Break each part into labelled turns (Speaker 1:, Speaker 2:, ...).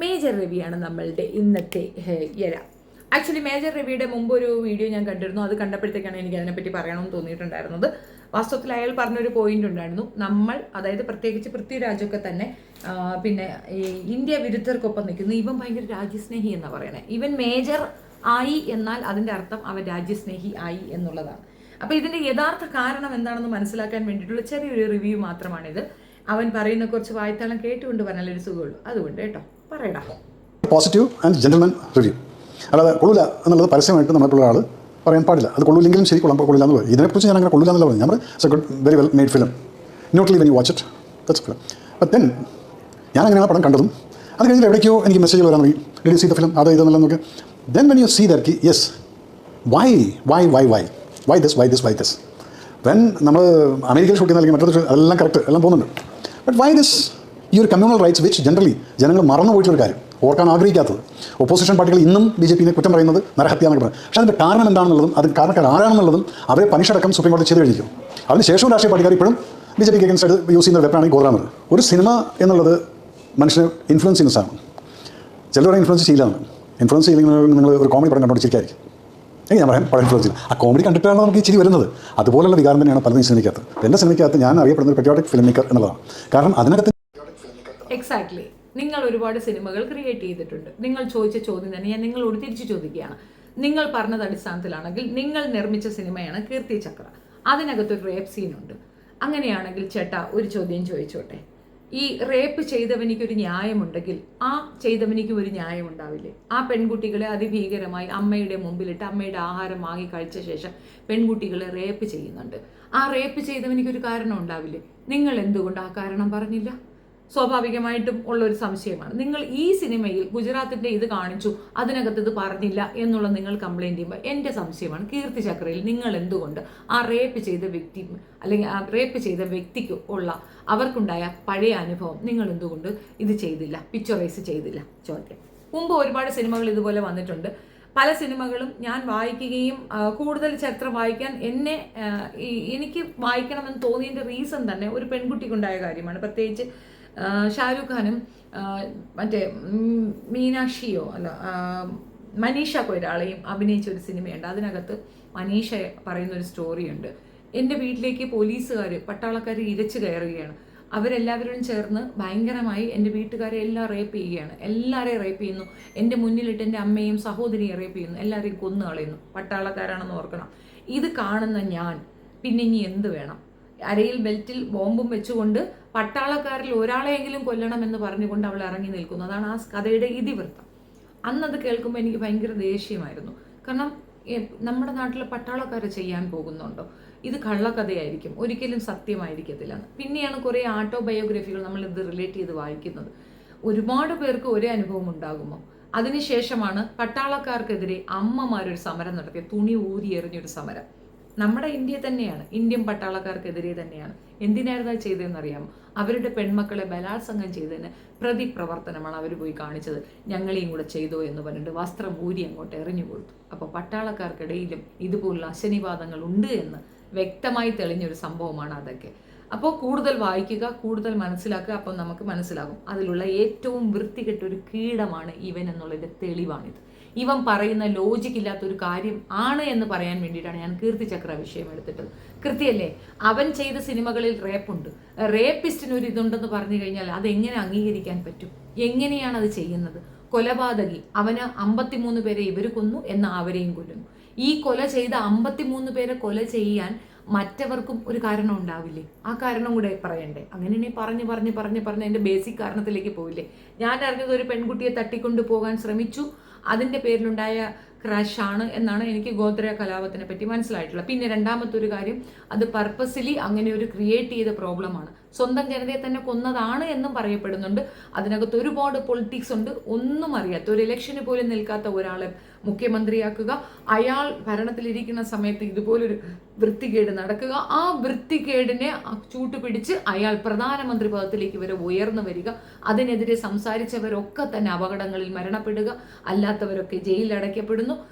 Speaker 1: Major രവിയാണ് നമ്മളുടെ ഇന്നത്തെ ഇര. ആക്ച്വലി മേജർ രവിയുടെ മുമ്പ് ഒരു വീഡിയോ ഞാൻ കണ്ടിരുന്നു. അത് കണ്ടപ്പോഴത്തേക്കാണ് എനിക്ക് അതിനെപ്പറ്റി പറയണമെന്ന് തോന്നിയിട്ടുണ്ടായിരുന്നത്. വാസ്തവത്തിൽ അയാൾ പറഞ്ഞൊരു പോയിന്റ് ഉണ്ടായിരുന്നു. നമ്മൾ, അതായത് പ്രത്യേകിച്ച് പൃഥ്വിരാജൊക്കെ തന്നെ പിന്നെ ഈ ഇന്ത്യ വിരുദ്ധർക്കൊപ്പം നിൽക്കുന്നു. ഇവൻ ഭയങ്കര രാജ്യസ്നേഹി എന്നാണ് പറയണേ. ഇവൻ മേജർ ആയി എന്നാൽ അതിൻ്റെ അർത്ഥം അവൻ രാജ്യസ്നേഹി ആയി എന്നുള്ളതാണ്. അപ്പോൾ ഇതിൻ്റെ യഥാർത്ഥ കാരണം എന്താണെന്ന് മനസ്സിലാക്കാൻ വേണ്ടിയിട്ടുള്ള ചെറിയൊരു റിവ്യൂ മാത്രമാണിത്. അവൻ പറയുന്ന കുറച്ച് വായ്ത്താളം കേട്ടുകൊണ്ട് പറഞ്ഞാലൊരു സുഖമുള്ളൂ. അതുകൊണ്ട് കേട്ടോ പറയടാ.
Speaker 2: Positive and gentleman review. അല്ലാതെ കൊള്ളില്ല എന്നുള്ളത് പരസ്യമായിട്ട് നമ്മളുള്ള ആൾ പറയാൻ പാടില്ല. അത് കൊള്ളില്ലെങ്കിലും ശരി, കൊള്ളില്ല എന്നുള്ളത്. ഇതിനെക്കുറിച്ച് ഞാൻ അങ്ങനെ കൊള്ളില്ല എന്നുള്ള പറഞ്ഞു. നമ്മൾ it's a good very well made film, notably when you watch it, that's film. But then ഞാൻ അങ്ങനെയാണ് പടം കണ്ടതും. അത് കഴിഞ്ഞിട്ട് എവിടേക്കോ എനിക്ക് മെസ്സേജുകൾ വരാൻ തുടങ്ങി, did you see the film, അത് ഇതെന്നെല്ലാം നോക്കി. Then when you see that yes, why this when നമ്മൾ അമേരിക്കയിൽ ഷൂട്ട് ചെയ്യുന്ന മറ്റൊരു എല്ലാം കറക്റ്റ് എല്ലാം പോകുന്നുണ്ട്. ബട്ട് വൈ ദിസ് ഈ ഒരു കമ്മ്യൂണൽ റൈറ്റ്സ് വിച്ച് ജനറലി ജനങ്ങൾ മറന്നു പോയിട്ടൊരു കാര്യം, ഓർക്കാൻ ആഗ്രഹിക്കാത്തത്. ഒപ്പോസിഷൻ പാർട്ടികൾ ഇന്നും BJP-നെ കുറ്റം പറയുന്നത് നരഹത്യ എന്നൊക്കെ പറയും. പക്ഷേ അതിൻ്റെ കാരണം എന്താണെന്നുള്ളതും അതിന് കാരണക്കാർ ആരാണെന്നുള്ളതും അവരെ പണിഷടക്കം സുപ്രീം കോടതി ചെയ്ത് കഴിഞ്ഞിരിക്കും. അതിനുശേഷവും രാഷ്ട്രീയ പാർട്ടിക്കാർ ഇപ്പോഴും BJP-ക്ക് അഗൻസ്റ്റ് യൂസ് ചെയ്യുന്ന വെപ്പണാണ് ഈ ഗോദ്രാമത്. ഒരു സിനിമ എന്നുള്ളത് മനുഷ്യനെ ഇൻഫ്ലുവൻസ് ചെയ്യുന്ന സാധനമാണ്. ചിലരുടെ ഇൻഫ്ലുവൻസ് ചെയ്യില്ലാണ്. ഇൻഫ്ലുവൻസ് ചെയ്യില്ലെങ്കിൽ നിങ്ങൾ ഒരു കോമഡി പടം കണ്ടോണ്ട് ചിരിക്കായിരിക്കും. ഞാൻ പറയാൻ പടം ഇൻഫ്ലുവൻസ് ചെയ്യില്ല. ആ കോമഡി കണ്ടിട്ടാണ് നമുക്ക് ഈ ചിരി വരുന്നത്. അതുപോലുള്ള വികാരം തന്നെയാണ് പലതും സിനിമയ്ക്കകത്ത്. എൻ്റെ സിനിമയ്ക്കകത്ത് ഞാൻ അറിയപ്പെടുന്ന ഒരു പെട്രിയോട്ടിക് ഫിലിം മേക്കർ എന്നുള്ളതാണ്. കാരണം അതിനകത്ത്
Speaker 1: എക്സാക്ട്ലി നിങ്ങൾ ഒരുപാട് സിനിമകൾ ക്രിയേറ്റ് ചെയ്തിട്ടുണ്ട്. നിങ്ങൾ ചോദിച്ച ചോദ്യം തന്നെ ഞാൻ നിങ്ങളോട് തിരിച്ചു ചോദിക്കുകയാണ്. നിങ്ങൾ പറഞ്ഞത് അടിസ്ഥാനത്തിലാണെങ്കിൽ നിങ്ങൾ നിർമ്മിച്ച സിനിമയാണ് കീർത്തി ചക്ര. അതിനകത്തൊരു റേപ്പ് സീനുണ്ട്. അങ്ങനെയാണെങ്കിൽ ചേട്ടാ ഒരു ചോദ്യം ചോദിച്ചോട്ടെ. ഈ റേപ്പ് ചെയ്തവനിക്കൊരു ന്യായമുണ്ടെങ്കിൽ ആ ചെയ്തവനിക്ക് ഒരു ന്യായം ഉണ്ടാവില്ലേ? ആ പെൺകുട്ടികളെ അതിഭീകരമായി അമ്മയുടെ മുമ്പിലിട്ട് അമ്മയുടെ ആഹാരം വാങ്ങി കഴിച്ച ശേഷം പെൺകുട്ടികളെ റേപ്പ് ചെയ്യുന്നുണ്ട്. ആ റേപ്പ് ചെയ്തവനിക്കൊരു കാരണം ഉണ്ടാവില്ലേ? നിങ്ങൾ എന്തുകൊണ്ട് ആ കാരണം പറഞ്ഞില്ല? സ്വാഭാവികമായിട്ടും ഉള്ളൊരു സംശയമാണ്. നിങ്ങൾ ഈ സിനിമയിൽ ഗുജറാത്തിൻ്റെ ഇത് കാണിച്ചു, അതിനകത്ത് ഇത് പറഞ്ഞില്ല എന്നുള്ള നിങ്ങൾ കംപ്ലൈൻറ്റ് ചെയ്യുമ്പോൾ എൻ്റെ സംശയമാണ്, കീർത്തി ചക്രയിൽ നിങ്ങൾ എന്തുകൊണ്ട് ആ റേപ്പ് ചെയ്ത വ്യക്തി അല്ലെങ്കിൽ ആ റേപ്പ് ചെയ്ത വ്യക്തിക്ക് ഉള്ള അവർക്കുണ്ടായ പഴയ അനുഭവം നിങ്ങൾ എന്തുകൊണ്ട് ഇത് ചെയ്തില്ല, പിക്ചറൈസ് ചെയ്തില്ല? ചോദ്യം. മുമ്പ് ഒരുപാട് സിനിമകൾ ഇതുപോലെ വന്നിട്ടുണ്ട്. പല സിനിമകളും ഞാൻ വായിക്കുകയും കൂടുതൽ ചരിത്രം വായിക്കാൻ എനിക്ക് വായിക്കണമെന്ന് തോന്നിയതിൻ്റെ റീസൺ തന്നെ ഒരു പെൺകുട്ടിക്കുണ്ടായ കാര്യമാണ്. പ്രത്യേകിച്ച് ഷാരൂഖ് ഖാനും മറ്റേ മീനാക്ഷിയോ അല്ല മനീഷ കൊയ്രാളയും അഭിനയിച്ച ഒരു സിനിമയുണ്ട്. അതിനകത്ത് മനീഷ പറയുന്നൊരു സ്റ്റോറിയുണ്ട്. എൻ്റെ വീട്ടിലേക്ക് പോലീസുകാർ പട്ടാളക്കാർ ഇരച്ചു കയറുകയാണ്. അവരെല്ലാവരും ചേർന്ന് ഭയങ്കരമായി എൻ്റെ വീട്ടുകാരെ എല്ലാം റേപ്പ് ചെയ്യുകയാണ്. എല്ലാവരെയും റേപ്പ് ചെയ്യുന്നു. എൻ്റെ മുന്നിലിട്ട് എൻ്റെ അമ്മയും സഹോദരിയെ റേപ്പ് ചെയ്യുന്നു. എല്ലാവരെയും കൊന്നു കളയുന്നു. പട്ടാളക്കാരാണെന്ന് ഓർക്കണം. ഇത് കാണുന്ന ഞാൻ പിന്നെ ഇനി എന്ത് വേണം? അരയിൽ ബെൽറ്റിൽ ബോംബും വെച്ചുകൊണ്ട് പട്ടാളക്കാരിൽ ഒരാളെയെങ്കിലും കൊല്ലണമെന്ന് പറഞ്ഞുകൊണ്ട് അവൾ ഇറങ്ങി നിൽക്കുന്നു. അതാണ് ആ കഥയുടെ ഇതിവൃത്തം. അന്നത് കേൾക്കുമ്പോൾ എനിക്ക് ഭയങ്കര ദേഷ്യമായിരുന്നു. കാരണം നമ്മുടെ നാട്ടിലെ പട്ടാളക്കാർ ചെയ്യാൻ പോകുന്നുണ്ടോ? ഇത് കള്ളക്കഥയായിരിക്കും, ഒരിക്കലും സത്യമായിരിക്കത്തില്ല. പിന്നെയാണ് കുറേ ഓട്ടോബയോഗ്രഫികൾ നമ്മൾ ഇത് റിലേറ്റ് ചെയ്ത് വായിക്കുന്നത്. ഒരുപാട് പേർക്ക് ഒരേ അനുഭവം ഉണ്ടാകുമോ? അതിനുശേഷമാണ് പട്ടാളക്കാർക്കെതിരെ അമ്മമാരൊരു സമരം നടത്തിയ, തുണി ഊരി എറിഞ്ഞൊരു സമരം. നമ്മുടെ ഇന്ത്യ തന്നെയാണ്, ഇന്ത്യൻ പട്ടാളക്കാർക്കെതിരെ തന്നെയാണ്. എന്തിനായിരുന്നു അത് ചെയ്തതെന്നറിയാമോ? അവരുടെ പെൺമക്കളെ ബലാത്സംഗം ചെയ്തതിന് പ്രതിപ്രവർത്തനമാണ് അവർ പോയി കാണിച്ചത്. ഞങ്ങളെയും കൂടെ ചെയ്തോ എന്ന് പറഞ്ഞിട്ട് വസ്ത്രം ഊരി അങ്ങോട്ട് എറിഞ്ഞു കൊടുത്തു. അപ്പോൾ പട്ടാളക്കാർക്കിടയിലും ഇതുപോലുള്ള അശനിവാദങ്ങൾ ഉണ്ട് എന്ന് വ്യക്തമായി തെളിഞ്ഞൊരു സംഭവമാണ് അതൊക്കെ. അപ്പോൾ കൂടുതൽ വായിക്കുക, കൂടുതൽ മനസ്സിലാക്കുക. അപ്പം നമുക്ക് മനസ്സിലാകും അതിലുള്ള ഏറ്റവും വൃത്തികെട്ടൊരു കീടമാണ് ഇവൻ എന്നുള്ളതിൻ്റെ തെളിവാണിത്. ഇവൻ പറയുന്ന ലോജിക്ക് ഇല്ലാത്തൊരു കാര്യം ആണ് എന്ന് പറയാൻ വേണ്ടിയിട്ടാണ് ഞാൻ കീർത്തി ചക്ര വിഷയം എടുത്തിട്ടത്. കൃത്യല്ലേ? അവൻ ചെയ്ത സിനിമകളിൽ റേപ്പുണ്ട്. റേപ്പിസ്റ്റിന് ഒരു ഇതുണ്ടെന്ന് പറഞ്ഞു കഴിഞ്ഞാൽ അതെങ്ങനെ അംഗീകരിക്കാൻ പറ്റും? എങ്ങനെയാണ് അത് ചെയ്യുന്നത്? കൊലപാതകി, അവന് 53 പേരെ ഇവർ കൊന്നു, എന്നാൽ അവരെയും കൊല്ലുന്നു. ഈ കൊല ചെയ്ത 53 പേരെ കൊല ചെയ്യാൻ മറ്റവർക്കും ഒരു കാരണം ഉണ്ടാവില്ലേ? ആ കാരണം കൂടെ പറയണ്ടേ? അങ്ങനെ പറഞ്ഞ് എൻ്റെ ബേസിക് കാരണത്തിലേക്ക് പോയില്ലേ? ഞാൻ അറിഞ്ഞത് ഒരു പെൺകുട്ടിയെ തട്ടിക്കൊണ്ടു പോകാൻ ശ്രമിച്ചു, അതിൻ്റെ പേരിലുണ്ടായ ക്രാഷാണ് എന്നാണ് എനിക്ക് ഗോത്ര കലാപത്തിനെ പറ്റി മനസ്സിലായിട്ടുള്ളത്. പിന്നെ രണ്ടാമത്തെ ഒരു കാര്യം, അത് പർപ്പസ്ലി അങ്ങനെ ഒരു ക്രിയേറ്റ് ചെയ്ത പ്രോബ്ലമാണ്. സ്വന്തം ജനതയെ തന്നെ കൊന്നതാണ് എന്നും പറയപ്പെടുന്നുണ്ട്. അതിനകത്ത് ഒരുപാട് പൊളിറ്റിക്സ് ഉണ്ട്. ഒന്നും അറിയാത്ത, ഒരു ഇലക്ഷന് പോലും നിൽക്കാത്ത ഒരാളെ മുഖ്യമന്ത്രിയാക്കുക, അയാൾ ഭരണത്തിലിരിക്കുന്ന സമയത്ത് ഇതുപോലൊരു വൃത്തികേട് നടക്കുക, ആ വൃത്തികേടിനെ ചൂട്ടുപിടിച്ച് അയാൾ പ്രധാനമന്ത്രി പദത്തിലേക്ക് വരെ ഉയർന്നു വരിക, അതിനെതിരെ സംസാരിച്ചവരൊക്കെ തന്നെ അപകടങ്ങളിൽ മരണപ്പെടുക, അല്ലാത്തവരൊക്കെ ജയിലിലടയ്ക്കപ്പെടുന്നു.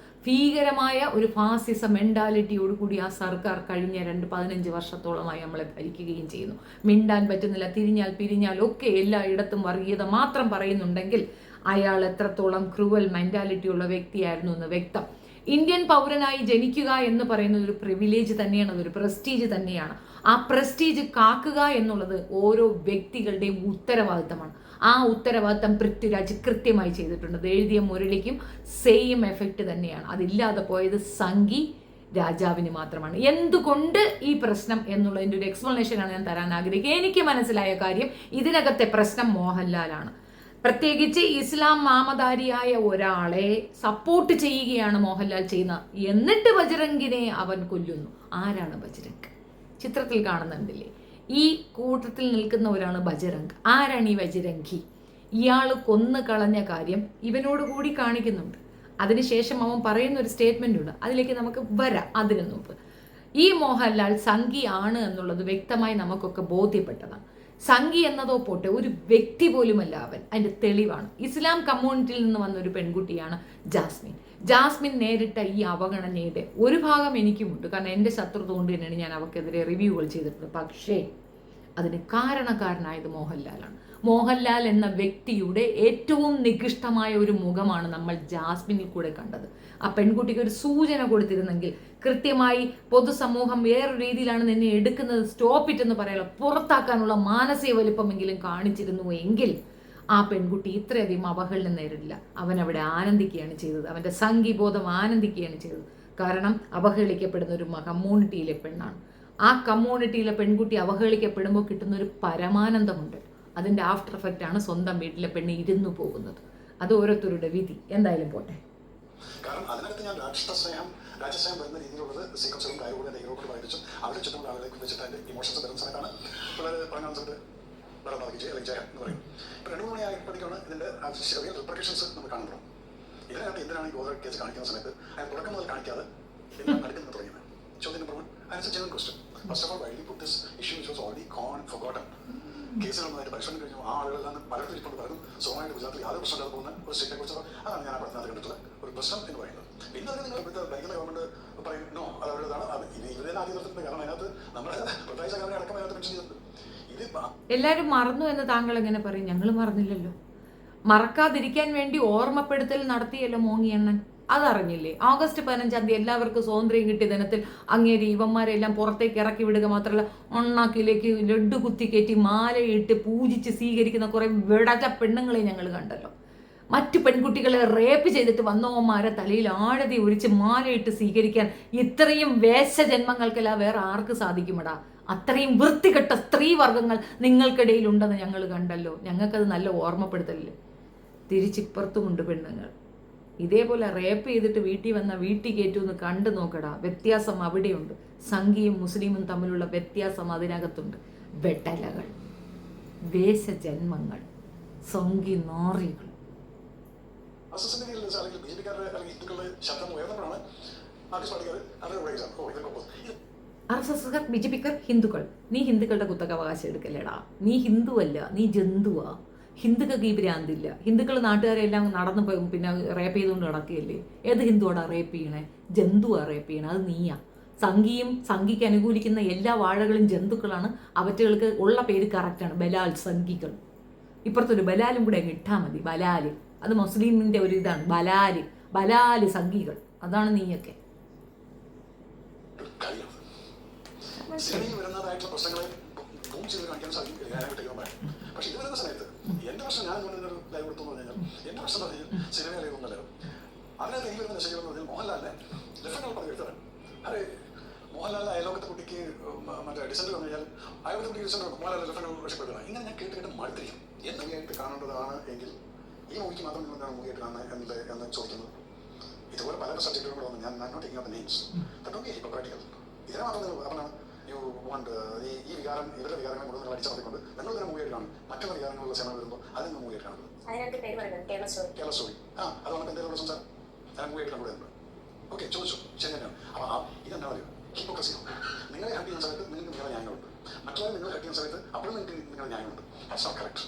Speaker 1: ഭീകരമായ ഒരു ഫാസിസ മെന്റാലിറ്റിയോടുകൂടി ആ സർക്കാർ കഴിഞ്ഞ 15 വർഷത്തോളമായി നമ്മളെ ഭരിക്കുകയും ചെയ്യുന്നു. മിണ്ടാൻ പറ്റുന്നില്ല, തിരിഞ്ഞാൽ പിരിഞ്ഞാൽ ഒക്കെ എല്ലായിടത്തും വർഗീയത മാത്രം പറയുന്നുണ്ടെങ്കിൽ അയാൾ എത്രത്തോളം ക്രൂവൽ മെന്റാലിറ്റി ഉള്ള വ്യക്തിയായിരുന്നു എന്ന് വ്യക്തം. ഇന്ത്യൻ പൗരനായി ജനിക്കുക എന്ന് പറയുന്നത് ഒരു പ്രിവിലേജ് തന്നെയാണ്, അതൊരു പ്രസ്റ്റീജ് തന്നെയാണ്. ആ പ്രസ്റ്റീജ് കാക്കുക എന്നുള്ളത് ഓരോ വ്യക്തികളുടെയും ഉത്തരവാദിത്തമാണ്. ആ ഉത്തരവാദിത്തം പൃഥ്വിരാജ് കൃത്യമായി ചെയ്തിട്ടുണ്ട്. അത് എഴുതിയ മുരളിക്കും സെയിം എഫക്റ്റ് തന്നെയാണ്. അതില്ലാതെ പോയത് സംഗി രാജാവിന് മാത്രമാണ്. എന്തുകൊണ്ട് ഈ പ്രശ്നം എന്നുള്ളതിൻ്റെ ഒരു എക്സ്പ്ലനേഷനാണ് ഞാൻ തരാൻ ആഗ്രഹിക്കുക. എനിക്ക് മനസ്സിലായ കാര്യം, ഇതിനകത്തെ പ്രശ്നം മോഹൻലാലാണ്. പ്രത്യേകിച്ച് ഇസ്ലാം നാമധാരിയായ ഒരാളെ സപ്പോർട്ട് ചെയ്യുകയാണ് മോഹൻലാൽ ചെയ്യുന്നത്. എന്നിട്ട് ബജറംഗിനെ അവൻ കൊല്ലുന്നു. ആരാണ് ബജറംഗ്? ചിത്രത്തിൽ കാണുന്നുണ്ടല്ലേ, ഈ കൂട്ടത്തിൽ നിൽക്കുന്നവരാണ് ബജറംഗ്. ആരാണ് ഈ ബജരംഗി? ഇയാൾ കൊന്നു കളഞ്ഞ കാര്യം ഇവനോട് കൂടി കാണിക്കുന്നുണ്ട്. അതിനുശേഷം അവൻ പറയുന്ന ഒരു സ്റ്റേറ്റ്മെന്റ് ഉണ്ട്, അതിലേക്ക് നമുക്ക് വരാം. അതിനു മുമ്പ് ഈ മോഹൻലാൽ സംഘി ആണ് എന്നുള്ളത് വ്യക്തമായി നമുക്കൊക്കെ ബോധ്യപ്പെട്ടതാണ്. സംഘി എന്നതോ പോട്ടെ, ഒരു വ്യക്തി പോലുമല്ല അവൻ. അതിന്റെ തെളിവാണ് ഇസ്ലാം കമ്മ്യൂണിറ്റിയിൽ നിന്ന് വന്ന ഒരു പെൺകുട്ടിയാണ് ജാസ്മിൻ. ജാസ്മിൻ നേരിട്ട ഈ അവഗണനയുടെ ഒരു ഭാഗം എനിക്കുമുണ്ട്. കാരണം എൻ്റെ ശത്രുത കൊണ്ട് തന്നെയാണ് ഞാൻ അവൾക്കെതിരെ റിവ്യൂകൾ ചെയ്തിട്ടുള്ളത്. പക്ഷേ അതിന് കാരണക്കാരനായത് മോഹൻലാലാണ്. മോഹൻലാൽ എന്ന വ്യക്തിയുടെ ഏറ്റവും നികൃഷ്ടമായ ഒരു മുഖമാണ് നമ്മൾ ജാസ്മിനിൽ കൂടെ കണ്ടത്. ആ പെൺകുട്ടിക്ക് ഒരു സൂചന കൊടുത്തിരുന്നെങ്കിൽ, കൃത്യമായി പൊതുസമൂഹം വേറൊരു രീതിയിലാണ് നിന്നെ എടുക്കുന്നത്, സ്റ്റോപ്പ് ഇറ്റ് എന്ന് പറയാനുള്ള പുറത്താക്കാനുള്ള മാനസിക വലിപ്പമെങ്കിലും കാണിച്ചിരുന്നു എങ്കിൽ ആ പെൺകുട്ടി ഇത്രയധികം അവഹേളനം നേരിടില്ല. അവൻ അവിടെ ആനന്ദിക്കുകയാണ് ചെയ്തത്. അവൻ്റെ സംഘീബോധം ആനന്ദിക്കുകയാണ് ചെയ്തത്. കാരണം അവഹേളിക്കപ്പെടുന്ന ഒരു കമ്മ്യൂണിറ്റിയിലെ പെണ്ണാണ്. ആ കമ്മ്യൂണിറ്റിയിലെ പെൺകുട്ടി അവഹേളിക്കപ്പെടുമ്പോൾ കിട്ടുന്ന ഒരു പരമാനന്ദമുണ്ട്. അതിൻ്റെ ആഫ്റ്റർ എഫക്റ്റ് ആണ് സ്വന്തം വീട്ടിലെ പെണ്ണ് ഇരുന്നു പോകുന്നത്. അത് ഓരോരുത്തരുടെ വിധി. എന്തായാലും പോട്ടെ.
Speaker 2: കാരണം അതിനകത്ത് ഞാൻ രാജ്യസ്നേഹം വരുന്ന രീതിയിലുള്ളത് സീക്വൻസുകളും കാര്യങ്ങളും എൻ്റെ ഹീറോക്കൾ വായിച്ചും അവരുടെ ചുറ്റുമുള്ള ആളുകളെ വെച്ചിട്ട് അതിൻ്റെ ഇമോഷൻസ് വരുന്ന സമയത്താണ് പിള്ളേർ പറഞ്ഞ സമയത്ത് ജയം എന്ന് പറയും. ഇപ്പോൾ 2-3 മണിയായപ്പോഴേക്കാണ് ഇതിൻ്റെ റിയൽ റിപ്രക്കേഷൻസ് നമ്മൾ കാണുന്നത്. ഇതിനകത്ത് എന്തിനാണ് ഈ ഗോദ കേസ് കാണിക്കുന്ന സമയത്ത് അതിന് തുടക്കം മുതൽ കാണിക്കാതെ എന്താണ് നടക്കുന്നത് തുടങ്ങിയത്? ചോദ്യം number 1. Answer general question. First of all, why do put this issue which was already gone forgotten? കേസുകളൊന്നായിട്ട് പരിശോധന കഴിഞ്ഞു ആ ആളുകളെല്ലാം പലർക്കും ഇപ്പോൾ പലരും സ്വന്തമായിട്ട് ഗുജറാത്തിൽ യാതൊരു പ്രശ്നമില്ലാതെ പോകുന്ന ഒരു സ്റ്റേറ്റിനെ കുറിച്ച് അതാണ് ഞാൻ ആ പഠനത്തിൽ കണ്ടിട്ടുള്ള ഒരു പ്രശ്നം എന്ന് പറയുന്നത്. പിന്നെ അതിന് നിങ്ങൾ ഇവിടുത്തെ ഭരിക്കുന്ന ഗവൺമെന്റ് പറയുന്നു അത് അവരുടേതാണ്. അത് ഇവരെ ആദ്യം നിർത്തുന്നത്. കാരണം അതിനകത്ത് നമ്മുടെ പ്രത്യേകിച്ച് അങ്ങനെ അടക്കം അതിനകത്ത് മെൻഷൻ ചെയ്തിട്ടുണ്ട്.
Speaker 1: എല്ലാവരും മറന്നു എന്ന് താങ്കൾ എങ്ങനെ പറയും? ഞങ്ങൾ മറന്നില്ലല്ലോ. മറക്കാതിരിക്കാൻ വേണ്ടി ഓർമ്മപ്പെടുത്തൽ നടത്തിയല്ലോ മോങ്ങിയണ്ണൻ. അതറിഞ്ഞില്ലേ? ഓഗസ്റ്റ് 15 എല്ലാവർക്കും സ്വാതന്ത്ര്യം കിട്ടിയ ദിനത്തിൽ അങ്ങേരി ഇവന്മാരെല്ലാം പുറത്തേക്ക് ഇറക്കി വിടുക മാത്രമല്ല, ഒണ്ണാക്കിലേക്ക് ലഡ്ഡു കുത്തിക്കയറ്റി മാലയിട്ട് പൂജിച്ച് സ്വീകരിക്കുന്ന കുറെ വിടച്ച പെണ്ണുങ്ങളെ ഞങ്ങൾ കണ്ടല്ലോ. മറ്റു പെൺകുട്ടികളെ റേപ്പ് ചെയ്തിട്ട് വന്നവന്മാരെ തലയിൽ ആഴതി ഒഴിച്ച് മാലയിട്ട് സ്വീകരിക്കാൻ ഇത്രയും വേഷജന്മങ്ങൾക്കെല്ലാം വേറെ ആർക്ക് സാധിക്കുമടാ? അത്രയും വൃത്തികെട്ട സ്ത്രീവർഗങ്ങൾ നിങ്ങൾക്കിടയിൽ ഉണ്ടെന്ന് ഞങ്ങൾ കണ്ടല്ലോ. ഞങ്ങൾക്കത് നല്ല ഓർമ്മപ്പെടുത്തല്ലേ. തിരിച്ചിപ്പുറത്തുമുണ്ട് പെണ്ണുങ്ങൾ. ഇതേപോലെ റേപ്പ് ചെയ്തിട്ട് വീട്ടിൽ വന്ന വീട്ടിൽ കയറ്റുമെന്ന് കണ്ടു നോക്കടാ. വ്യത്യാസം അവിടെയുണ്ട്. സംഘിയും മുസ്ലിമും തമ്മിലുള്ള വ്യത്യാസം അതിനകത്തുണ്ട്. വെട്ടലകൾ, വേഷജന്മങ്ങൾ, സംഘി നാറികൾ. RSSകാർ, BJPക്കാർ, ഹിന്ദുക്കൾ. നീ ഹിന്ദുക്കളുടെ കുത്തകാവകാശം എടുക്കല്ലേടാ. നീ ഹിന്ദുവല്ല, നീ ജന്തുവാ. ഹിന്ദുക്കൾക്ക് ഈ ഭ്രാന്തില്ല. ഹിന്ദുക്കൾ നാട്ടുകാരെല്ലാം നടന്ന് പിന്നെ റേപ്പ് ചെയ്തുകൊണ്ട് നടക്കുകയല്ലേ. ഏത് ഹിന്ദുവാടാ റേപ്പ് ചെയ്യണേ? ജന്തുവാ റേപ്പ് ചെയ്യണേ. അത് നീയാ. സംഘിയും സംഘിക്ക് അനുകൂലിക്കുന്ന എല്ലാ വാഴകളും ജന്തുക്കളാണ്. അവറ്റകൾക്ക് ഉള്ള പേര് കറക്റ്റാണ്, ബലാൽ സംഘികൾ. ഇപ്പുറത്തൊരു ബലാലും കൂടെ അങ്ങ് ഇട്ടാൽ മതി. ബലാല്, അത് മുസ്ലിമിൻ്റെ ഒരു ഇതാണ്. ബലാല് സംഘികൾ. അതാണ് നീയൊക്കെ.
Speaker 2: വരുന്നതായിട്ടുള്ള പ്രശ്നങ്ങളെ കാണിക്കാൻ സാധിക്കും. പക്ഷെ ഇത് വരുന്ന സമയത്ത് എന്റെ പ്രശ്നം, ഞാൻ ലൈവ് കൊടുത്തു പറഞ്ഞാൽ എന്റെ പ്രശ്നം പറഞ്ഞാൽ സിനിമ ലൈവൊന്നല്ലോ. അതിനകത്ത് എനിക്ക് വരുന്ന മെസ്സേജ് എന്ന് പറഞ്ഞാൽ മോഹൻലാലിനെ ലെഫ്റ്റ് പറഞ്ഞു എടുത്തതാണ്. അതെ, മോഹൻലാലിന് അയലോകത്തെ കുട്ടിക്ക് മറ്റേ ഡിസന്റ് വന്നു കഴിഞ്ഞാൽ അയലോകത്തെ കുട്ടിക്ക് ഡിസന്റ് മോഹൻലാൽ ലെഫ്റ്റ് രക്ഷപ്പെടുക. ഇങ്ങനെ ഞാൻ കേട്ട് മടുത്തിരിക്കും. എന്തൊക്കെയായിട്ട് കാണേണ്ടതാണ് എങ്കിൽ ഈ മൂവിക്ക് മാത്രം നിങ്ങൾ എന്താണ് മൂവിയായിട്ട് കാണുന്നത് എന്ന് ചോദിക്കുന്നത്. ഇതുപോലെ പല സബ്ജക്റ്റുകളും കൂടെ വന്നു. ഞാൻ not taking out the names. That only hypocritical. ഇതിനെ മാത്രം പറഞ്ഞാണ് യു വാണ്ട് ഈ വികാരം, ഇവരുടെ വികാരങ്ങൾ മുഴുവൻ അടിച്ചമർത്തിക്കൊണ്ട് നിങ്ങൾ തന്നെ മൂവിയായിട്ട് കാണും. മറ്റുള്ള വികാരങ്ങളുള്ള സിനിമ വരുമ്പോൾ അതിൽ നിന്ന് മൂവിയായിട്ട് കാണുന്നത്. കേരള സ്റ്റോറി. അതാണ് എന്തെങ്കിലും സംസാരം. ഞാൻ മൂവിയായിട്ട് കണ്ടുകൊടുക്കുന്നത്. ഓക്കെ, ചോദിച്ചു, ശരി തന്നെയാണ്. അപ്പോൾ ഇതെന്താ പറയുക? ഹിപ്പോക്രസിയാണ്. നിങ്ങളെ ഹെൽപ്പ് ചെയ്യുന്ന സമയത്ത് നിങ്ങൾക്ക് നിങ്ങളുടെ ന്യായങ്ങളുണ്ട്. മറ്റുള്ളവരെ നിങ്ങൾ ഹെൽപ്പ് ചെയ്യുന്ന സമയത്ത് അപ്പോഴും നിങ്ങൾക്ക് നിങ്ങളുടെ ന്യായമുണ്ട്. That's not correct.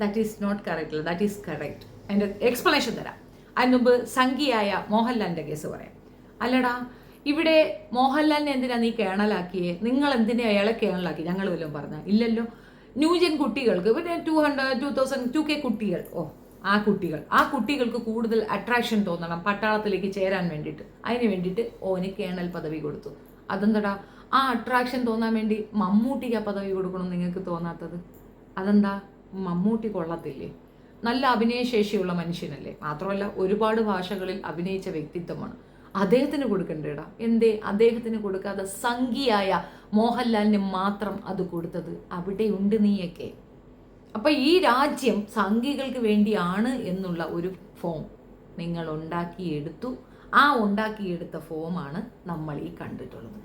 Speaker 2: That is not correct. That is correct. അതിൻ്റെ എക്സ്പ്ലനേഷൻ തരാം. അതിന് മുമ്പ് സംഘിയായ മോഹൻലാലിൻ്റെ കേസ് പറയാം. അല്ലടാ, ഇവിടെ മോഹൻലാലിനെ എന്തിനാ നീ കേണലാക്കിയേ? നിങ്ങൾ എന്തിനാ അയാളെ കേണലാക്കി? ഞങ്ങൾ വല്ലതും പറഞ്ഞാൽ ഇല്ലല്ലോ. ന്യൂജൻ കുട്ടികൾക്ക് പിന്നെ 200,000 2K കുട്ടികൾ,
Speaker 1: ആ കുട്ടികൾക്ക് കൂടുതൽ അട്രാക്ഷൻ തോന്നണം പട്ടാളത്തിലേക്ക് ചേരാൻ വേണ്ടിയിട്ട്. അതിന് വേണ്ടിയിട്ട് ഓന് കേണൽ പദവി കൊടുത്തു. അതെന്താടാ ആ അട്രാക്ഷൻ തോന്നാൻ വേണ്ടി മമ്മൂട്ടിക്ക് ആ പദവി കൊടുക്കണം നിങ്ങൾക്ക് തോന്നാത്തത്? അതെന്താ? മമ്മൂട്ടി കൊള്ളത്തില്ലേ? നല്ല അഭിനയശേഷിയുള്ള മനുഷ്യനല്ലേ? മാത്രമല്ല ഒരുപാട് ഭാഷകളിൽ അഭിനയിച്ച വ്യക്തിത്വമാണ്. അദ്ദേഹത്തിന് കൊടുക്കണ്ടേടാ. എന്തേ അദ്ദേഹത്തിന് കൊടുക്കാതെ സംഘിയായ മോഹൻലാലിന് മാത്രം അത് കൊടുത്തത്? അവിടെയുണ്ട് നീയൊക്കെ. അപ്പൊ ഈ രാജ്യം സംഘികൾക്ക് വേണ്ടിയാണ് എന്നുള്ള ഒരു ഫോം നിങ്ങൾ ഉണ്ടാക്കിയെടുത്തു. ആ ഉണ്ടാക്കിയെടുത്ത ഫോമാണ് നമ്മൾ ഈ കണ്ടിട്ടുള്ളത്.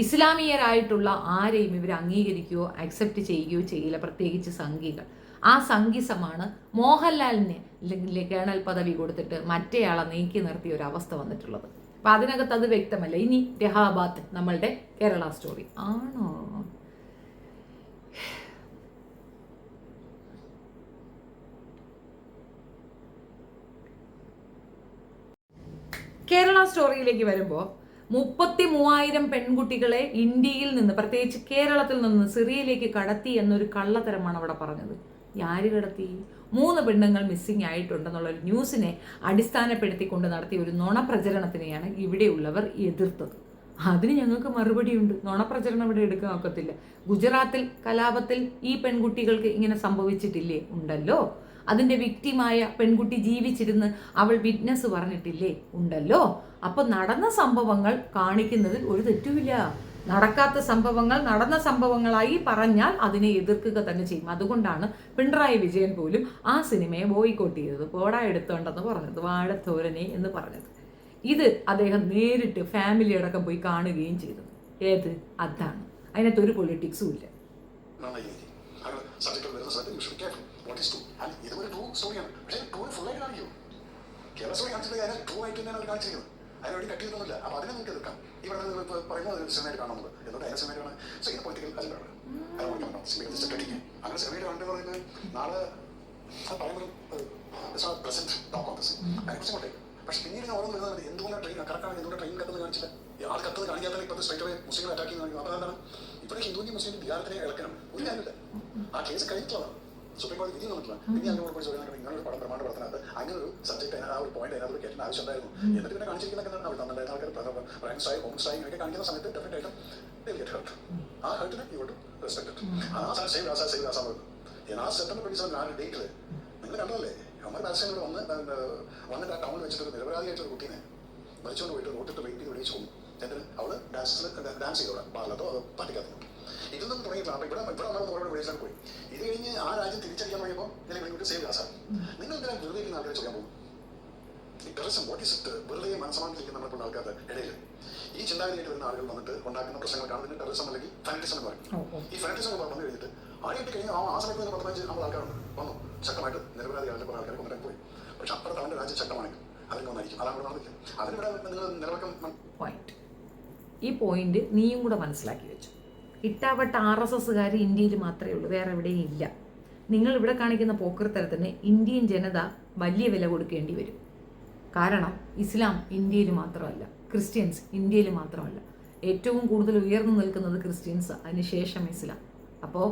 Speaker 1: ഇസ്ലാമിയരായിട്ടുള്ള ആരെയും ഇവർ അംഗീകരിക്കുകയോ അക്സെപ്റ്റ് ചെയ്യുകയോ ചെയ്യില്ല, പ്രത്യേകിച്ച് സംഘികൾ. ആ സംഘിസമാണ് മോഹൻലാലിന് കേണൽ പദവി കൊടുത്തിട്ട് മറ്റേയാളെ നീക്കി നിർത്തിയ ഒരു അവസ്ഥ വന്നിട്ടുള്ളത്. അപ്പം അതിനകത്ത് അത് വ്യക്തമല്ല. ഇനി രഹാബാത്ത് നമ്മളുടെ കേരള സ്റ്റോറി ആണോ? കേരള സ്റ്റോറിയിലേക്ക് വരുമ്പോൾ 33,000 പെൺകുട്ടികളെ ഇന്ത്യയിൽ നിന്ന്, പ്രത്യേകിച്ച് കേരളത്തിൽ നിന്ന് സിറിയയിലേക്ക് കടത്തി എന്നൊരു കള്ളത്തരമാണ് അവിടെ പറഞ്ഞത്. ആര് കടത്തി? 3 പെണ്ണുങ്ങൾ മിസ്സിംഗ് ആയിട്ടുണ്ടെന്നുള്ള ഒരു ന്യൂസിനെ അടിസ്ഥാനപ്പെടുത്തിക്കൊണ്ട് നടത്തിയ ഒരു നുണപ്രചരണത്തിനെയാണ് ഇവിടെയുള്ളവർ എതിർത്തത്. അതിന് ഞങ്ങൾക്ക് മറുപടിയുണ്ട്. നുണപ്രചരണം ഇവിടെ എടുക്കാൻ ഒക്കത്തില്ല. ഗുജറാത്തിൽ കലാപത്തിൽ ഈ പെൺകുട്ടികൾക്ക് ഇങ്ങനെ സംഭവിച്ചിട്ടില്ലേ? ഉണ്ടല്ലോ. അതിൻ്റെ വിക്ടിമായ പെൺകുട്ടി ജീവിച്ചിരുന്ന് അവൾ വിറ്റ്നസ് പറഞ്ഞിട്ടില്ലേ? ഉണ്ടല്ലോ. അപ്പൊ നടന്ന സംഭവങ്ങൾ കാണിക്കുന്നതിൽ ഒരു തെറ്റുമില്ല. നടക്കാത്ത സംഭവങ്ങൾ നടന്ന സംഭവങ്ങളായി പറഞ്ഞാൽ അതിനെ എതിർക്കുക തന്നെ ചെയ്യും. അതുകൊണ്ടാണ് പിണറായി വിജയൻ പോലും ആ സിനിമയെ ബോയ്ക്കോട്ട് ചെയ്തത്. പോടാ എടുത്തോണ്ടെന്ന് പറഞ്ഞത്, വാഴത്തോരനെ എന്ന് പറഞ്ഞത്. ഇത് അദ്ദേഹം നേരിട്ട് ഫാമിലി അടക്കം പോയി കാണുകയും ചെയ്തത്. ഏത്? അതാണ്. അതിനകത്ത് ഒരു പൊളിറ്റിക്സും ഇല്ല.
Speaker 2: അതിനോട് കട്ട് ചെയ്തൊന്നുമില്ല. അപ്പോൾ അതിനെ നമുക്ക് എതിർക്കാം. ഇവിടെ പറയുന്നത് സിനിമയിൽ കാണുന്നത് എന്നിട്ട് അതിനെ സിനിമയിലാണ് ചെയ്യുന്ന പൊളിറ്റിക്കൽ അജണ്ടയാണ്. അങ്ങനെ സിനിമയിൽ കണ്ടെന്ന് പറയുന്നത് നാളെ പറയുമ്പോഴും പ്രസന്റ് ടോക്ക് ഓഫ് ദിസ് അതിനെക്കുറിച്ച് കൊണ്ടേ. പക്ഷെ പിന്നീട് ഞാൻ ഓർമ്മ വരുന്നത് എന്തുകൊണ്ടാണ് ട്രെയിൻ കറക്റ്റാണ്, എന്തുകൊണ്ട് ട്രെയിൻ കത്തെന്ന് കാണിച്ചില്ല? ആൾ കത്തത് കാണിക്കാത്ത ഇപ്പോൾ സ്ട്രൈറ്റ് അവേ മുസ്ലിങ്ങളെ അറ്റാക്ക് ചെയ്യുന്ന കാണിക്കും. അപ്പോൾ എന്താണ് ഇവിടെ ഹിന്ദുവിനും മുസ്ലിം വികാരത്തിനെ ഇളക്കണം? ഒരു കാര്യമില്ല. ആ കേസ് കഴിഞ്ഞിട്ടുള്ളതാണ്. സുപ്രീം കോടതി വിധി വന്നിട്ടില്ല. പിന്നെ അതിനോട് പോയി ചോദിക്കാൻ ഇങ്ങനൊരു പടം പ്രമാണ പ്രവർത്തനത്ത് അങ്ങനെ ഒരു സബ്ജക്ട് ആ ഒരു പോയിന്റ് അതിനകത്ത് കയറ്റുന്ന ആവശ്യം ഉണ്ടായിരുന്നു. എന്നിട്ട് പിന്നെ കാണിച്ചിരിക്കുന്ന അവർ തന്നിട്ടുണ്ടായിരുന്ന ആൾക്കാർ റാങ്ക് സ്റ്റൈൽ ഹോം സ്റ്റൈൽ ഒക്കെ കാണിക്കുന്ന സമയത്ത് ഡെഫിനറ്റ് ആയിട്ടും ഹേർട്ട്. ആ ഹേർട്ടിനെ ഇവോട്ട് റെസ്പെക്ട്. ആ സേവ് രാസ സേവ് രാസ ആ സെപ്റ്റംബർ 27 ആ ഡേറ്റിൽ നിങ്ങൾ കണ്ടതല്ലേ? അമ്മ രാഷ്ട്രീയങ്ങൾ വന്നിട്ട് ആ ടൗണിൽ വെച്ചിട്ട് ഒരു നിരപരാധിയായിട്ടൊരു കുട്ടീനെ വലിച്ചുകൊണ്ട് പോയിട്ട് റോട്ടിട്ട് വെയിറ്റ് ചെയ്ത് വിളിച്ചു പോകുന്നു. എന്നിട്ട് അവള് ഡാൻസ് ചെയ്തോളാം പാർലത്തോ അത് പാർട്ടിക്കകത്ത്. ഇതൊന്നും തുടങ്ങിയിട്ടില്ല. അപ്പൊ ഇവിടെ ഓരോ വിദേശം പോയി. ഇത് കഴിഞ്ഞ് ആ രാജ്യം തിരിച്ചറിയാൻ തുടങ്ങിയപ്പോൾ ഞാൻ വിളിക്കൂട്ട് സേവ് രാസ. നിങ്ങൾ എന്തിനാ വെറുതെ ഇരിക്കുന്ന ആൾക്കാരെ ചോദിക്കാൻ പോകും? ഈ ടെററിസം വാട്ട് ഈസ് ഇറ്റ്? വെറുതെ മനസ്സമാനത്തിരിക്കുന്ന നമ്മളെ ആൾക്കാരുടെ ഇടയിൽ ഈ ചിന്താഗതിയായിട്ട് വരുന്ന ആളുകൾ വന്നിട്ട് ഉണ്ടാക്കുന്ന പ്രശ്നങ്ങൾ കാണുന്നതിന് ടെററിസം അല്ലെങ്കിൽ ഫാനറ്റിസം എന്ന് പറയും. ഈ ഫാനറ്റിസം എന്ന് വന്നു കഴിഞ്ഞിട്ട് ആയിട്ട് കഴിഞ്ഞാൽ ആ സമയത്ത് തന്നെ 15 ആൾക്കാരുണ്ട് വന്നു ശക്തമായിട്ട് നിരപരാധികളുടെ കുറേ ആൾക്കാർ കൊണ്ടുവരാൻ പോയി. പക്ഷെ അപ്പുറത്ത് അവൻ്റെ രാജ്യം ശക്തമാണെങ്കിൽ അതിന് ഒന്നായിരിക്കും. അതാണ് ഇവിടെ നടന്നില്ല. അതിനിവിടെ നിങ്ങൾ നിലവക്കം
Speaker 1: പോയിന്റ്. ഈ പോയിന്റ് നീയും കൂടെ മനസ്സിലാക്കി വെച്ചു. ഇട്ടാവട്ട RSSകാർ ഇന്ത്യയിൽ മാത്രമേ ഉള്ളൂ, വേറെ എവിടെയും ഇല്ല. നിങ്ങൾ ഇവിടെ കാണിക്കുന്ന പോക്കർത്തരത്തിന് ഇന്ത്യൻ ജനത വലിയ വില കൊടുക്കേണ്ടി വരും. കാരണം ഇസ്ലാം ഇന്ത്യയിൽ മാത്രമല്ല, ക്രിസ്ത്യൻസ് ഇന്ത്യയിൽ മാത്രമല്ല, ഏറ്റവും കൂടുതൽ ഉയർന്നു നിൽക്കുന്നത് ക്രിസ്ത്യൻസ്, അതിനുശേഷം ഇസ്ലാം. അപ്പോൾ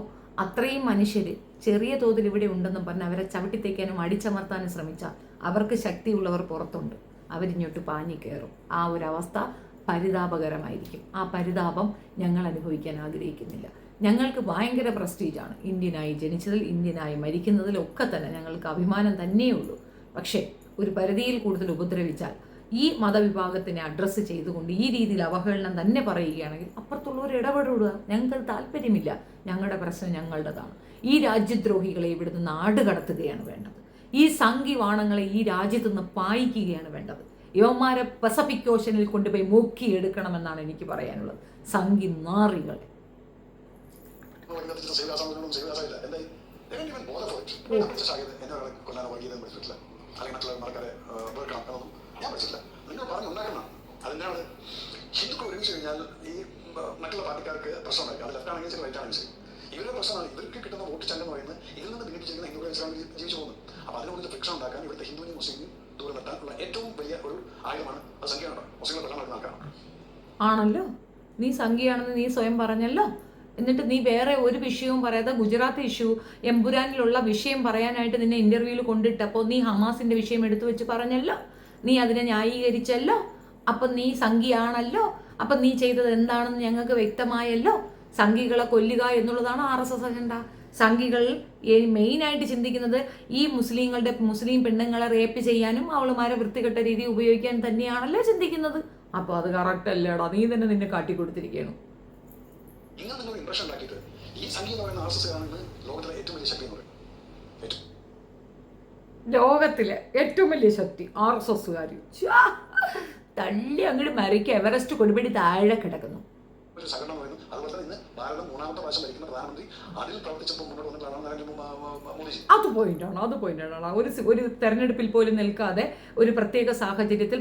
Speaker 1: അത്രയും മനുഷ്യർ ചെറിയ തോതിൽ ഇവിടെ ഉണ്ടെന്നും പറഞ്ഞ് അവരെ ചവിട്ടിത്തേക്കാനും അടിച്ചമർത്താനും ശ്രമിച്ചാൽ അവർക്ക് ശക്തിയുള്ളവർ പുറത്തുണ്ട്, അവരിങ്ങോട്ട് പാഞ്ഞു കയറും. ആ ഒരു അവസ്ഥ പരിതാപകരമായിരിക്കും. ആ പരിതാപം ഞങ്ങൾ അനുഭവിക്കാൻ ആഗ്രഹിക്കുന്നില്ല. ഞങ്ങൾക്ക് ഭയങ്കര പ്രസ്റ്റീജാണ് ഇന്ത്യനായി ജനിച്ചതിൽ, ഇന്ത്യനായി മരിക്കുന്നതിലൊക്കെ തന്നെ ഞങ്ങൾക്ക് അഭിമാനം തന്നെയുള്ളൂ. പക്ഷേ ഒരു പരിധിയിൽ കൂടുതൽ ഉപദ്രവിച്ചാൽ ഈ മതവിഭാഗത്തിനെ അഡ്രസ്സ് ചെയ്തുകൊണ്ട് ഈ രീതിയിൽ അവഹേളനം തന്നെ പറയുകയാണെങ്കിൽ അപ്പുറത്തുള്ളവർ ഇടപെടുക. ഞങ്ങൾക്ക് താല്പര്യമില്ല. ഞങ്ങളുടെ പ്രശ്നം ഞങ്ങളുടേതാണ്. ഈ രാജ്യദ്രോഹികളെ ഇവിടുന്ന് നാട് കടത്തുകയാണ് വേണ്ടത്. ഈ സംഘിവാണങ്ങളെ ഈ രാജ്യത്തു നിന്ന് പായിക്കുകയാണ് വേണ്ടത്. യവന്മാരെ പസഫിക് ഓഷനിൽ കൊണ്ടുപോയി മുക്കിയെടുക്കണമെന്നാണ് എനിക്ക് പറയാനുള്ളത്. സംഘി നാറികളെ
Speaker 2: ഞാൻ പഠിച്ചില്ല. നിങ്ങൾ പറഞ്ഞുണ്ടാക്കണം. അതിനാണ് ഹിന്ദുക്കൾ ഒരുമിച്ച് കഴിഞ്ഞാൽ ഈ മറ്റുള്ള പാർട്ടിക്കാർക്ക് പ്രശ്നം ഉണ്ടായിരിക്കും. അത് ലെഫ്റ്റ് ആണെങ്കിൽ ശരി, റൈറ്റ് ആണെങ്കിൽ ശരി. ഇവരുടെ പ്രശ്നമാണ് ഇവർക്ക് കിട്ടുന്ന വോട്ട് ചങ്കം എന്ന് പറയുന്നത് ഇതിൽ നിന്ന് ഭിന്നിപ്പിച്ചിരിക്കുന്ന ഹിന്ദുക്കൾ ഇസ്ലാമിൽ ജീവിച്ചു പോകുന്നു. അപ്പോൾ അതിനുകൊണ്ട് ഫിക്ഷൻ ഉണ്ടാക്കാൻ ഇവിടുത്തെ ഹിന്ദുവിനും മുസ്ലിമിനും ദൂരം നിർത്താനുള്ള ഏറ്റവും വലിയ ഒരു ആയുധമാണ് അത് സംഖ്യയാണ്. മുസ്ലിങ്ങൾ പ്രധാനമായിട്ട് നടക്കണം.
Speaker 1: ആണല്ലോ, നീ സംഖ്യയാണെന്ന് നീ സ്വയം പറഞ്ഞല്ലോ. എന്നിട്ട് നീ വേറെ ഒരു വിഷയവും പറയാതെ ഗുജറാത്ത് ഇഷ്യൂ എമ്പുരാനിലുള്ള വിഷയം പറയാനായിട്ട് നിന്നെ ഇന്റർവ്യൂവിൽ കൊണ്ടിട്ടപ്പോൾ നീ ഹമാസിന്റെ വിഷയം എടുത്തു വെച്ച് പറഞ്ഞല്ലോ, നീ അതിനെ ന്യായീകരിച്ചല്ലോ, അപ്പം നീ സംഘിയാണല്ലോ, അപ്പം നീ ചെയ്തത് എന്താണെന്ന് ഞങ്ങൾക്ക് വ്യക്തമായല്ലോ. സംഘികളെ കൊല്ലുക എന്നുള്ളതാണ് RSS അജണ്ട. സംഘികൾ മെയിനായിട്ട് ചിന്തിക്കുന്നത് ഈ മുസ്ലിം പെണ്ണുങ്ങളെ റേപ്പ് ചെയ്യാനും അവളുമാരെ വൃത്തികെട്ട രീതി ഉപയോഗിക്കാൻ തന്നെയാണല്ലോ ചിന്തിക്കുന്നത്. അപ്പോൾ അത് കറക്റ്റ് അല്ലേടാ, നീ തന്നെ നിന്നെ കാട്ടിക്കൊടുത്തിരിക്കുകയാണ്.
Speaker 2: ഇംപ്രഷൻ ഉണ്ടാക്കിയിട്ട് ഈ സംഘി എന്ന് പറയുന്ന RSS ആണെന്ന് ലോകത്തിലെ ഏറ്റവും വലിയ ശക്തി എന്ന് പറയും.
Speaker 1: ലോകത്തിലെ ഏറ്റവും വലിയ ശക്തി RSSകാർ തള്ളി അങ്ങോട്ട് മരിക്കുക, എവറസ്റ്റ് കൊടുപിടി താഴെ കിടക്കുന്നു.
Speaker 2: ഒരു സംഘടന പറയുന്നു. അതുപോലെ തന്നെ ഇന്ന് ഭാരതം 3ാമത്തെ പ്രാവശ്യം ഭരിക്കുന്ന പ്രധാനമന്ത്രി അതിൽ പ്രവർത്തിച്ചപ്പോൾ മുന്നോട്ട് വന്നിട്ടാണ് നരേന്ദ്രമോദിജി.
Speaker 1: അത് പോയിന്റാണ്. ഒരു തെരഞ്ഞെടുപ്പിൽ പോലും നിൽക്കാതെ ഒരു പ്രത്യേക സാഹചര്യത്തിൽ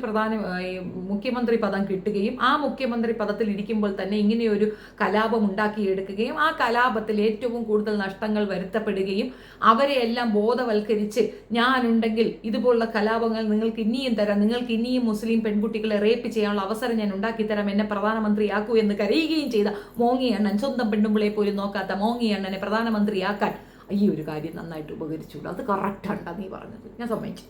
Speaker 1: മുഖ്യമന്ത്രി പദം കിട്ടുകയും ആ മുഖ്യമന്ത്രി പദത്തിൽ ഇരിക്കുമ്പോൾ തന്നെ ഇങ്ങനെയൊരു കലാപം ഉണ്ടാക്കിയെടുക്കുകയും ആ കലാപത്തിൽ ഏറ്റവും കൂടുതൽ നഷ്ടങ്ങൾ വരുത്തപ്പെടുകയും അവരെ എല്ലാം ബോധവൽക്കരിച്ച് ഞാനുണ്ടെങ്കിൽ ഇതുപോലുള്ള കലാപങ്ങൾ നിങ്ങൾക്ക് ഇനിയും തരാം, നിങ്ങൾക്ക് ഇനിയും മുസ്ലിം പെൺകുട്ടികളെ റേപ്പ് ചെയ്യാനുള്ള അവസരം ഞാൻ ഉണ്ടാക്കിത്തരാം, എന്നെ പ്രധാനമന്ത്രിയാക്കൂ എന്ന് കരയുകയും ചെയ്ത മോങ്ങി അണ്ണൻ, സ്വന്തം പെണ്ണുമ്പിളെ പോലും നോക്കാത്ത മോങ്ങി അണ്ണനെ പ്രധാനമന്ത്രിയാക്കാൻ ഈ ഒരു കാര്യം നന്നായിട്ട് ഉപകരിച്ചുള്ളൂ. അത് കറക്റ്റാണ് നീ പറഞ്ഞത്, ഞാൻ സമ്മതിച്ചു.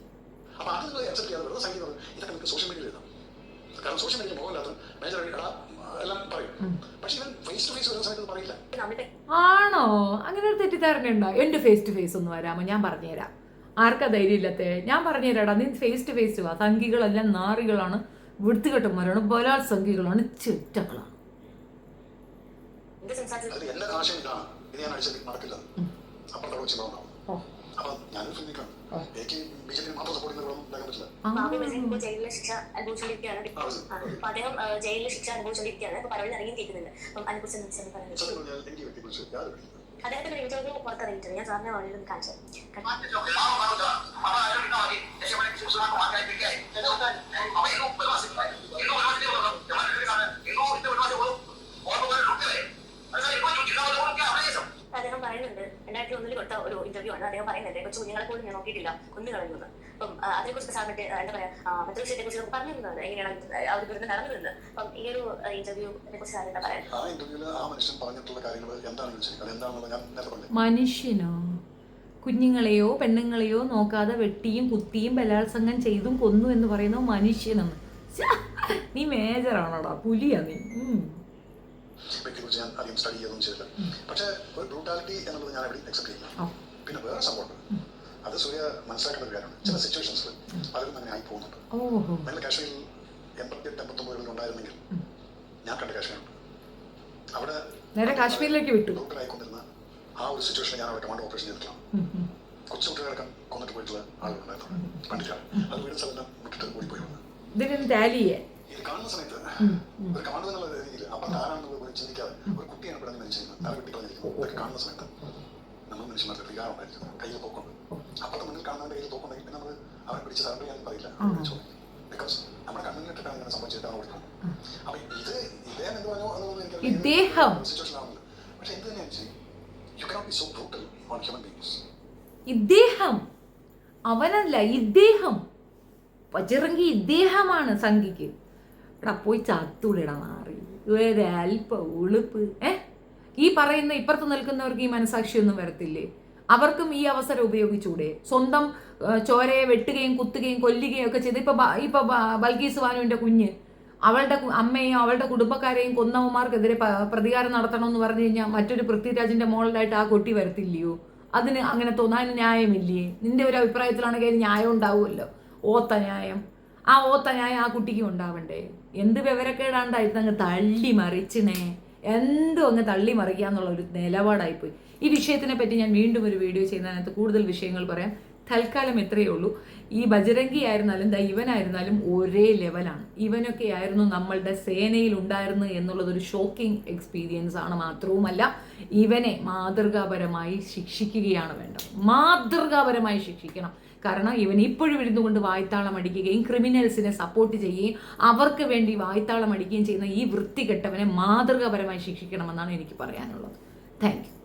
Speaker 1: ആണോ? അങ്ങനെ ഒരു തെറ്റിദ്ധാരണയുണ്ടോ? എൻ്റെ ഫേസ് ടു ഫേസ് ഒന്ന് വരാമോ? ഞാൻ പറഞ്ഞുതരാം. ആർക്കാ ധൈര്യമില്ലാത്തേ? ഞാൻ പറഞ്ഞുതരാടാ, നീ ഫേസ് ടു ഫേസ് വാ. സംഘികളെല്ലാം നാറികളാണ്, വൃത്തികെട്ടന്മാരാണ്, ബലാത്സംഘികളാണ്, ചെറ്റകളാണ്.
Speaker 2: എന്റെ ആശയം ഇതാണ്, ഇത് ഞാൻ അടിച്ചത് നടക്കില്ല. അപ്പുറത്തെ വെച്ചിട്ടുണ്ടാവും. അപ്പൊ ഞാനൊരു ഫിലിമിക്കാണ്, എനിക്ക് BJP മാത്രം സപ്പോർട്ട് ചെയ്യുന്ന ഉണ്ടാക്കാൻ പറ്റില്ല.
Speaker 3: ജയിലിലെ ശിക്ഷ അനുഭവിച്ചുകൊണ്ടിരിക്കുകയാണ്. അദ്ദേഹം ജയിലിലെ ശിക്ഷ അനുഭവിച്ചുകൊണ്ടിരിക്കുകയാണ്. ഇപ്പൊ പരവൽ ഇറങ്ങി കേൾക്കുന്നുണ്ട്. അപ്പം അതിനെക്കുറിച്ച്
Speaker 2: എനിക്ക് വ്യക്തിയെക്കുറിച്ച് യാതൊരു
Speaker 3: അദ്ദേഹത്തിന്റെ ഇന്റർവ്യൂ പുറത്തിറങ്ങിയിട്ടുണ്ട്. ഞാൻ സാറിനെ വളരെ കാണിച്ചു. അദ്ദേഹം പറയുന്നുണ്ട്, 2001 കൊടുത്ത ഒരു ഇന്റർവ്യൂ ആണ്. അദ്ദേഹം പറയുന്നുണ്ട് കൊച്ചു കുഞ്ഞുങ്ങളെ പോലും ഞാൻ നോക്കിയിട്ടില്ല, കൊന്നു കളയുന്നത്. അപ്പം അതിനെക്കുറിച്ച് സാറിന്റെ എന്താ പറയാ മറ്റു വിഷയത്തെ കുറിച്ച് പറഞ്ഞിരുന്നത് എങ്ങനെയാണ് അവർ ദുരന്തം നടന്നിരുന്നത്. അപ്പം ഈ ഒരു ഇന്റർവ്യൂവിനെ കുറിച്ച് സാർ എന്താ പറയാ?
Speaker 1: മനുഷ്യനോ കുഞ്ഞുങ്ങളെയോ പെണ്ണുങ്ങളെയോ നോക്കാതെ വെട്ടിയും കുത്തിയും ബലാത്സംഗം ചെയ്തും കൊന്നു എന്ന് പറയുന്ന മനുഷ്യനാണ്. നീ മേജറാണോടാ, പുലിയാ നീ.
Speaker 2: വ്യക്തിയെക്കുറിച്ച് ഞാൻ അധികം സ്റ്റഡി ചെയ്തൊന്നും ചെയ്തില്ല. പക്ഷേ ഒരു ബ്രൂട്ടാലിറ്റി എന്നുള്ളത് ഞാൻ എവിടെ അക്സെപ്റ്റ് ചെയ്യില്ല. പിന്നെ വേറെ സംഭവമുണ്ട്, അത് സൂര്യ മനസ്സിലാക്കേണ്ട ഒരു കാര്യമാണ്. ചില സിറ്റുവേഷൻസിൽ പലരും അങ്ങനെ ആയി പോകുന്നുണ്ട്. നല്ല കാശ്മീരിൽ 88-89 ഉണ്ടായിരുന്നെങ്കിൽ ഞാൻ കണ്ട കാശ്മീരുണ്ട്. അവിടെ
Speaker 1: നേരെ കാശ്മീരിലേക്ക് വിട്ടു
Speaker 2: ലോക്കലായിക്കൊണ്ടിരുന്ന ആ ഒരു സിറ്റുവേഷനിൽ ഞാൻ അവിടെ കമാൻഡ് ഓപ്പറേഷൻ ചെയ്തിട്ടില്ല. കൊച്ചു കുട്ടികളടക്കം കൊന്നിട്ട് പോയിട്ടുള്ള ആളുകളുണ്ടായിരുന്നു. കണ്ടില്ല, അത് വീട് സ്ഥലം വിട്ടിട്ട് ഓടിപ്പോയി വന്നു. ഇത് കാണുന്ന സമയത്ത് ഒരു കമാൻഡർ എന്നുള്ള രീതിയിൽ അപ്പം ആരാണെന്ന് ചിന്തിക്കാതെ ഒരു കുട്ടിയാണ് ഇവിടെ മരിച്ചിരുന്നത്, തല വെട്ടിക്കളഞ്ഞിരിക്കുന്നത്. ഇതൊക്കെ കാണുന്ന സമയത്ത് നമ്മൾ മനുഷ്യന്മാർക്ക് വികാരം ഉണ്ടായിരിക്കുന്നത്. കയ്യിൽ തോക്കുണ്ട്, അപ്പത്തെ മുന്നിൽ കാണുന്നവരുടെ കയ്യിൽ തോക്കുണ്ടെങ്കിൽ പിന്നെ നമ്മൾ അവരെ പിടിച്ച് സറണ്ടർ ചെയ്യാൻ പറയില്ല. ബിക്കോസ് നമ്മുടെ കണ്ണിലിട്ടിട്ടാണ് ഇങ്ങനെ സംഭവിച്ചിട്ടാണ് ഓടിക്കുന്നത്. അപ്പൊ ഇത് ഇദ്ദേഹം എന്ത് പറഞ്ഞോ അതൊന്നും എനിക്ക് സിറ്റുവേഷൻ ആവുന്നത്. പക്ഷെ എന്ത് തന്നെയാണ് ചെയ്യും, you cannot be so brutal on human beings.
Speaker 1: ഇദ്ദേഹം അവനല്ല, ഇദ്ദേഹം പച്ചിറങ്ങി ഇദ്ദേഹമാണ് സംഘിക്ക്. എടാ പോയി ചത്തുളിടാ മാറി ഒരൽപ്പ ഉളുപ്പ്. ഈ പറയുന്ന ഇപ്പുറത്ത് നിൽക്കുന്നവർക്ക് ഈ മനസാക്ഷിയൊന്നും വരത്തില്ലേ? അവർക്കും ഈ അവസരം ഉപയോഗിച്ചൂടെ? സ്വന്തം ചോരയെ വെട്ടുകയും കുത്തുകയും കൊല്ലുകയും ഒക്കെ ചെയ്ത് ഇപ്പൊ ബൽക്കീസ് ബാനുവിന്റെ കുഞ്ഞ് അവളുടെ അമ്മയെയും അവളുടെ കുടുംബക്കാരെയും കൊന്നവന്മാർക്കെതിരെ പ്രതികാരം നടത്തണമെന്ന് പറഞ്ഞു കഴിഞ്ഞാൽ മറ്റൊരു പൃഥ്വിരാജിന്റെ മോളിലായിട്ട് ആ കൊട്ടി വരത്തില്ലയോ? അതിന് അങ്ങനെ തോന്നാൻ ന്യായമില്ലേ? നിന്റെ ഒരു അഭിപ്രായത്തിലാണെങ്കിൽ അതിന് ന്യായം ഉണ്ടാവുമല്ലോ. ഓത്ത ന്യായം, ആ ഓത്ത ന്യായം ആ കുട്ടിക്കും ഉണ്ടാവണ്ടേ? എന്ത് വിവരക്കേടാണ്ടായിരുന്നു അങ്ങ് തള്ളി മറിച്ചിനെ, എന്തോ അങ്ങ് തള്ളി മറിക്കാന്നുള്ള ഒരു നിലപാടായിപ്പോയി. ഈ വിഷയത്തിനെ പറ്റി ഞാൻ വീണ്ടും ഒരു വീഡിയോ ചെയ്യുന്നതിനകത്ത് കൂടുതൽ വിഷയങ്ങൾ പറയാം. തൽക്കാലം ഇത്രയേ ഉള്ളൂ. ഈ ബജരംഗി ആയിരുന്നാലും ഇവനായിരുന്നാലും ഒരേ ലെവലാണ്. ഇവനൊക്കെ ആയിരുന്നു നമ്മളുടെ സേനയിൽ ഉണ്ടായിരുന്നു എന്നുള്ളതൊരു ഷോക്കിംഗ് എക്സ്പീരിയൻസ് ആണ്. മാത്രവുമല്ല ഇവനെ മാതൃകാപരമായി ശിക്ഷിക്കുകയാണ് വേണ്ടത്. മാതൃകാപരമായി ശിക്ഷിക്കണം. കാരണം ഇവൻ ഇപ്പോഴും ഇരുന്നുകൊണ്ട് വായ്ത്താളം അടിക്കുകയും ക്രിമിനൽസിനെ സപ്പോർട്ട് ചെയ്യുകയും അവർക്ക് വേണ്ടി വായ്ത്താളം അടിക്കുകയും ചെയ്യുന്ന ഈ വൃത്തികെട്ടവനെ മാതൃകാപരമായി ശിക്ഷിക്കണമെന്നാണ് എനിക്ക് പറയാനുള്ളത്. Thank you.